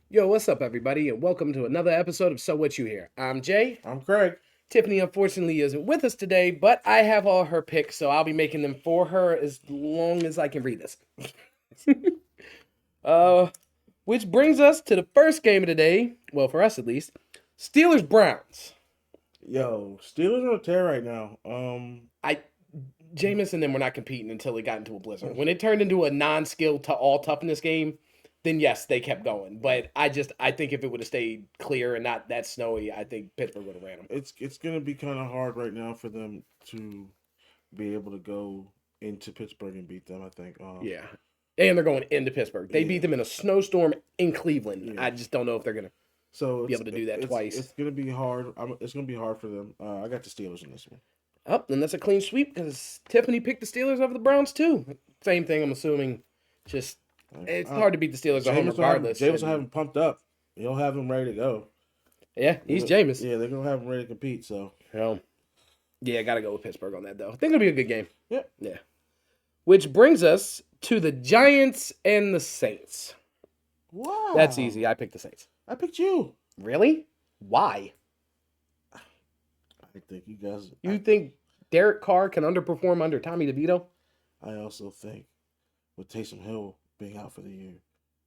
Yo, what's up, everybody, and welcome to another episode of So What You Hear. I'm Jay. I'm Craig. Tiffany, unfortunately, isn't with us today, but I have all her picks, so I'll be making them for her as long as I can read this. uh, which brings us to the first game of the day. Well, for us at least, Steelers Browns. Yo, Steelers on a tear right now. I Jameis and them were not competing until it got into a blizzard. When it turned into a non-skill to all toughness game, then yes, they kept going. But I think if it would have stayed clear and not that snowy, I think Pittsburgh would have ran them. it's gonna be kind of hard right now for them to be able to go into Pittsburgh and beat them. I think. Yeah. And they're going into Pittsburgh. They beat Yeah. them in a snowstorm in Cleveland. Yeah. I just don't know if they're going to So be able to do that twice. It's gonna be hard. It's gonna be hard for them. I got the Steelers in this one. Oh, then that's a clean sweep because Tiffany picked the Steelers over the Browns too. Same thing, I'm assuming. Just it's hard to beat the Steelers at home regardless. James will have him pumped up. He'll have him ready to go. Yeah, he's Jameis. Yeah, they're gonna have him ready to compete. So Yeah, got to go with Pittsburgh on that though. I think it'll be a good game. yeah. Yeah. Which brings us to the Giants and the Saints. Wow. That's easy. I picked the Saints. I picked you. Really? Why? I think you guys. You think Derek Carr can underperform under Tommy DeVito? I also think with Taysom Hill being out for the year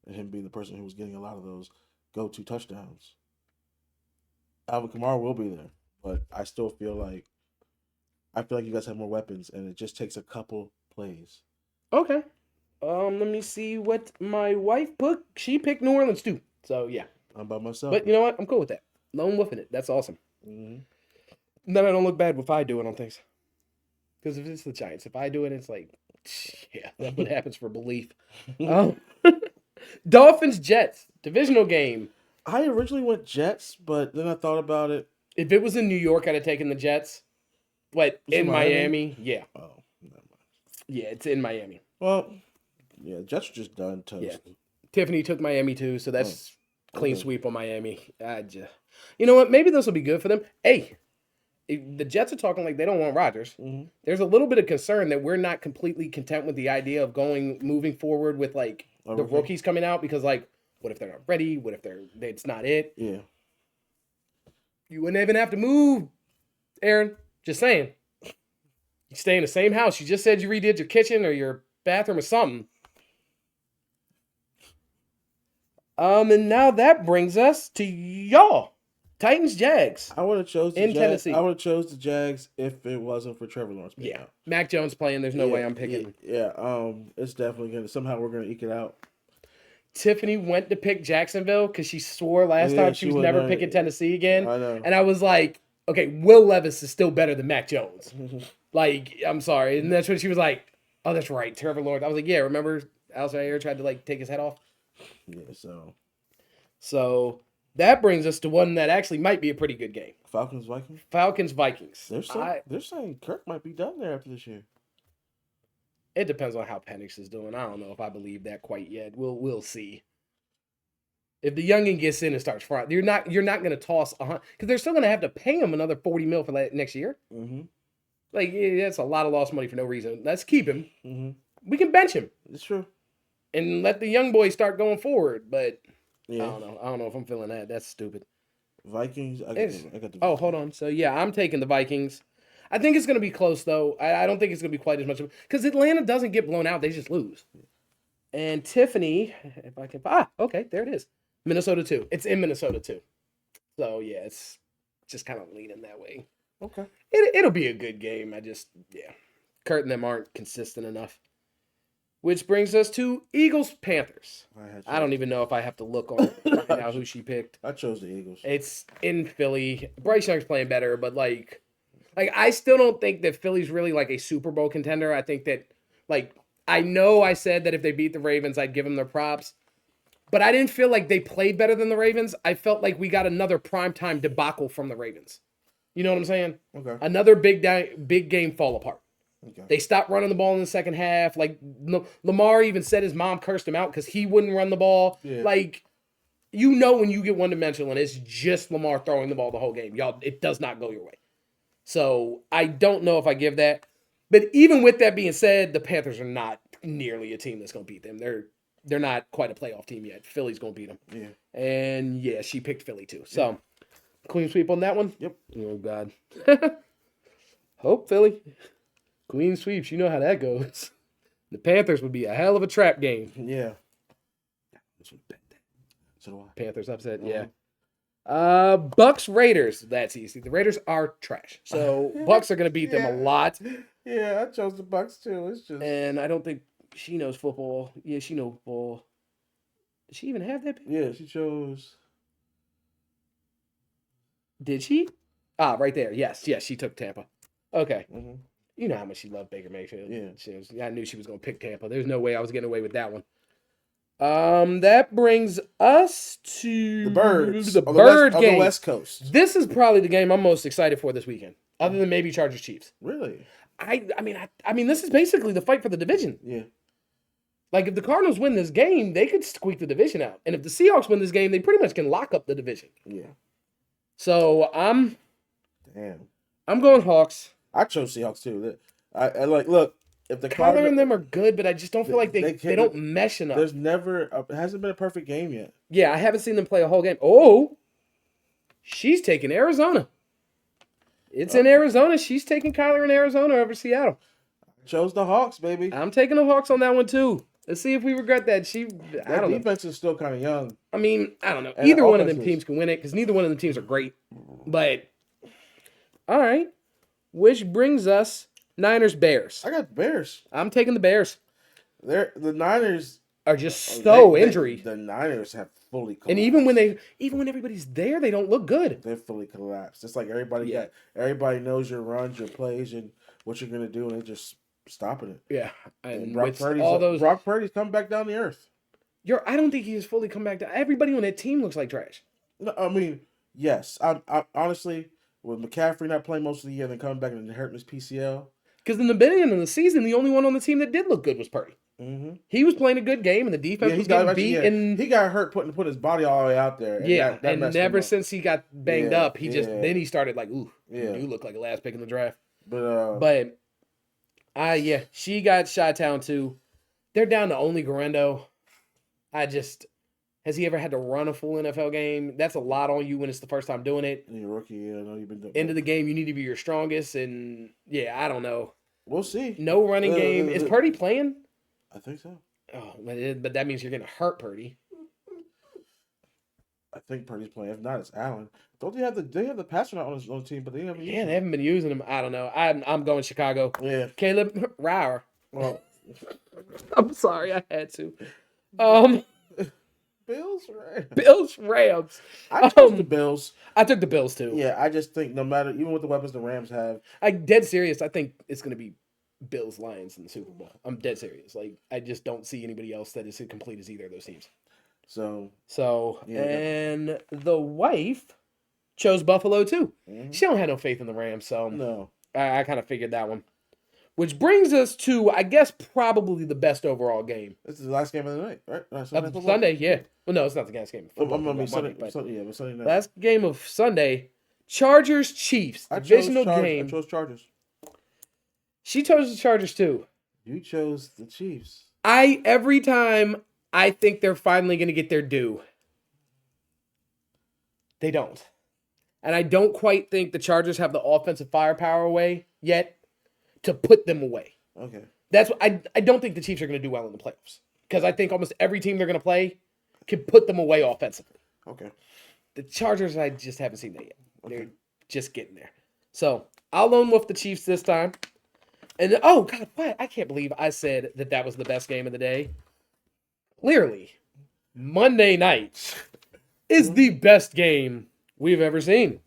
and him being the person who was getting a lot of those go-to touchdowns, Alvin Kamara will be there. But I feel like you guys have more weapons, and it just takes a couple plays. Okay. Let me see what my wife put. She picked New Orleans too. So yeah. I'm by myself. But you know what? I'm cool with that. Lone wolfing it. That's awesome. Mm-hmm. Then I don't look bad if I do it on things. Because if it's the Giants, if I do it, it's like, yeah, that's what happens for belief. Um, Dolphins Jets divisional game. I originally went Jets, but then I thought about it. If it was in New York, I'd have taken the Jets. But Was it in Miami? Miami, yeah, Oh, never mind. yeah, it's in Miami. Well, yeah, Jets are just done toast. Yeah. Tiffany took Miami too, so that's clean okay. sweep on Miami. You know what? Maybe this will be good for them. Hey, the Jets are talking like they don't want Rodgers. Mm-hmm. There's a little bit of concern that we're not completely content with the idea of moving forward with like the rookie? rookies coming out because like, what if they're not ready? What if it's not it? Yeah. You wouldn't even have to move, Aaron. Just saying. You stay in the same house. You just said you redid your kitchen or your bathroom or something. And now that brings us to y'all. Titans Jags. I would have chose the In Jags. Tennessee. I would have chose the Jags if it wasn't for Trevor Lawrence being Yeah. out. Mac Jones playing. There's no way I'm picking. Yeah, it's definitely gonna somehow we're gonna eke it out. Tiffany went to pick Jacksonville because she swore last Yeah, time she was she never wouldn't. picking Tennessee again. I know. And I was like, okay, Will Levis is still better than Mac Jones. Like, I'm sorry. And that's when she was like, oh, that's right, Trevor Lawrence. I was like, yeah, remember Alshire tried to like take his head off? Yeah, so So that brings us to one that actually might be a pretty good game. Falcons Vikings. Falcons Vikings. They're saying Kirk might be done there after this year. It depends on how Penix is doing. I don't know if I believe that quite yet. We'll see. If the youngin gets in and starts frying, you're not going to toss because they're still going to have to pay him another $40 million for that next year. Mm-hmm. Like that's a lot of lost money for no reason. Let's keep him. Mm-hmm. We can bench him It's true. and let the young boys start going forward. But Yeah. I don't know. I don't know if I'm feeling that. That's stupid. Vikings. I It's- got the Oh, Vikings. hold on. So yeah, I'm taking the Vikings. I think it's going to be close though. I don't think it's going to be quite as much because Atlanta doesn't get blown out; they just lose. And Tiffany, if I can, okay, there it is. Minnesota 2. It's in Minnesota 2. So yeah, it's just kind of leaning that way. Okay. It'll be a good game. Kurt and them aren't consistent enough. Which brings us to Eagles Panthers. I don't even know if I have to look on right now who she picked. I chose the Eagles. It's in Philly. Bryce Young's playing better, but like I still don't think that Philly's really like a Super Bowl contender. I think that like I know I said that if they beat the Ravens, I'd give them their props. But I didn't feel like they played better than the Ravens. I felt like we got another primetime debacle from the Ravens. You know what I'm saying? Okay. Another big game fall apart. Okay. They stopped running the ball in the second half. Like Lamar even said his mom cursed him out because he wouldn't run the ball. Yeah. Like, you know when you get one dimensional and it's just Lamar throwing the ball the whole game. Y'all, it does not go your way. So I don't know if I give that. But even with that being said, the Panthers are not nearly a team that's going to beat them. they're not quite a playoff team yet. Philly's gonna beat them. Yeah. And yeah, she picked Philly too. So clean sweep on that one. Yep. Oh God. Hope Philly. Queen sweeps. You know how that goes. The Panthers would be a hell of a trap game. Yeah. So do I. Panthers upset. Mhm. Yeah. Bucks Raiders. That's easy. The Raiders are trash. So Bucks are gonna beat them a lot. Yeah, I chose the Bucks too. It's just And I don't think she knows football. Yeah, she knows football. Did she even have that pick? yeah. She chose. Did she? Ah, right there. Yes, she took Tampa. Okay. Mm-hmm. You know how much she loved Baker Mayfield. Yeah. I knew she was going to pick Tampa. There's no way I was getting away with that one. That brings us to The Birds. The on Bird on game. the West Coast. This is probably the game I'm most excited for this weekend, other than maybe Chargers Chiefs. Really? I mean, this is basically the fight for the division. Yeah. Like, if the Cardinals win this game, they could squeak the division out, and if the Seahawks win this game, they pretty much can lock up the division. Yeah. So I'm Damn. going Hawks. I chose Seahawks too. I like look if the Kyler Cardinals. and them are good, but I just don't feel like they can't- don't mesh enough. There's never it hasn't been a perfect game yet. Yeah, I haven't seen them play a whole game. Oh, she's taking Arizona. It's in Arizona. She's taking Kyler in Arizona over Seattle. Chose the Hawks, baby. I'm taking the Hawks on that one too. Let's see if we regret that. I That don't know. defense is still kind of young. I mean, I don't know. And Either the one of them offense is- teams can win it because neither one of them teams are great. But all right, which brings us Niners Bears. I got the Bears. I'm taking the Bears. The Niners Are just so they- injury, The Niners have fully collapsed. and even when everybody's there, they don't look good. They're fully collapsed. It's like everybody Yeah. everybody knows your runs, your plays, and what you're gonna do, and they're just stopping it. Yeah, and Brock with Purdy's all those, Brock Purdy's coming back down the earth. I don't think he's fully come back to. Everybody on that team looks like trash. No, I mean, yes. I honestly, with McCaffrey not playing most of the year, then coming back and hurting his PCL. Because in the beginning of the season, the only one on the team that did look good was Purdy. Mm-hmm. He was playing a good game, and the defense was getting beat. And he got hurt putting his body all the way out there. And that and messed him never up. since he got banged Yeah, up, then he started like, ooh, Yeah. you look like a last pick in the draft. But She got Chi-Town too. They're down to only Garendo. Has he ever had to run a full NFL game? That's a lot on you when it's the first time doing it. you're a rookie. I know you've been doing. End of the game, you need to be your strongest, and I don't know. We'll see. No running game. Is Purdy playing? I think so. Oh, but that means you're going to hurt Purdy. I think Purdy's playing. If not, it's Allen. Don't they have the passer on his own team? But they haven't. Yeah, they haven't been using him. I don't know. I'm going Chicago. Yeah. Caleb Rauer. Well, I'm sorry, I had to. Bills, right? Bills Rams. I chose the Bills. I took the Bills too. Yeah, I just think no matter, even with the weapons the Rams have, Dead serious. I think it's going to be Bills Lions in the Super Bowl. I'm dead serious. Like, I just don't see anybody else that is as complete as either of those teams. so Yeah. And the wife chose Buffalo too. mhm. She don't have no faith in the Rams, so No. I kind of figured that one. Which brings us to, I guess, probably the best overall game This is the last game of the night, right? of football? Sunday. Yeah. Well, no, it's not the last game. I mean, Monday, Sunday, but Sunday night. last game of Sunday, Chargers Chiefs I chose divisional Chargers. game. I chose Chargers. She chose the Chargers too. You chose the Chiefs. Every time I think they're finally going to get their due, they don't. And I don't quite think the Chargers have the offensive firepower away yet to put them away. Okay. That's what I don't think the Chiefs are going to do well in the playoffs because I think almost every team they're going to play can put them away offensively. Okay. The Chargers, I just haven't seen that yet. Okay. They're just getting there. So I'll lone wolf the Chiefs this time. And oh God, what? I can't believe I said that was the best game of the day. Clearly, Monday night is the best game we've ever seen.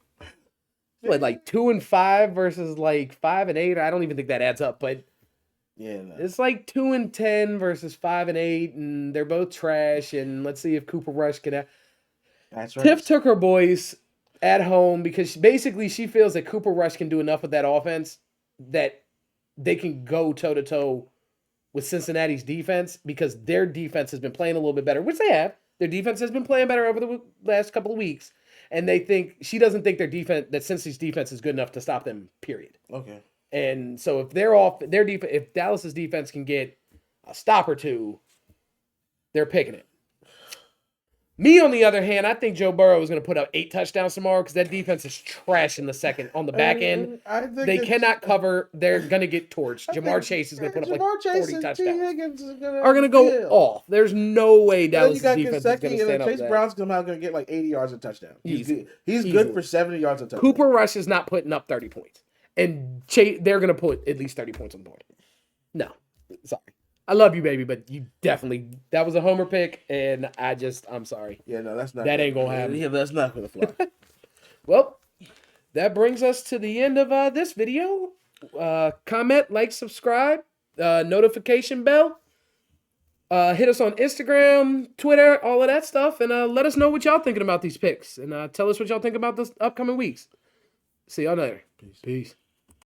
Like 2-5 versus like 5-8. I don't even think that adds up, but Yeah. No. it's like 2-10 versus 5-8, and they're both trash. And let's see if Cooper Rush can. That's right. Tiff took her boys at home because she feels that Cooper Rush can do enough with that offense that they can go toe-to-toe with Cincinnati's defense because their defense has been playing a little bit better, which they have. Their defense has been playing better over the last couple of weeks, and she doesn't think that Cincy's defense is good enough to stop them, period. Okay. And so if they're off their defense, if Dallas's defense can get a stop or two, They're picking it. Me, on the other hand, I think Joe Burrow is going to put up 8 touchdowns tomorrow because that defense is trash in the second on the back end. I think They cannot cover. They're going to get torched. Jamar Chase is going to put up like 40 touchdowns. Are going to go off. There's no way Dallas' defense is going to stand up Chase to that. Brown's going to get like 80 yards and touchdown. He's Easy. good. He's Easily. good for 70 yards and touchdown. Cooper Rush is not putting up 30 points. And they're going to put at least 30 points on the board. No. Sorry. I love you, baby, but you definitely, that was a homer pick, and I'm sorry. Yeah, no, that's not. That ain't going to happen. Yeah, that's not going to fly. Well, that brings us to the end of this video. Comment, like, subscribe, notification bell. Hit us on Instagram, Twitter, all of that stuff, and let us know what y'all thinking about these picks, and tell us what y'all think about this upcoming weeks. See y'all later. Peace.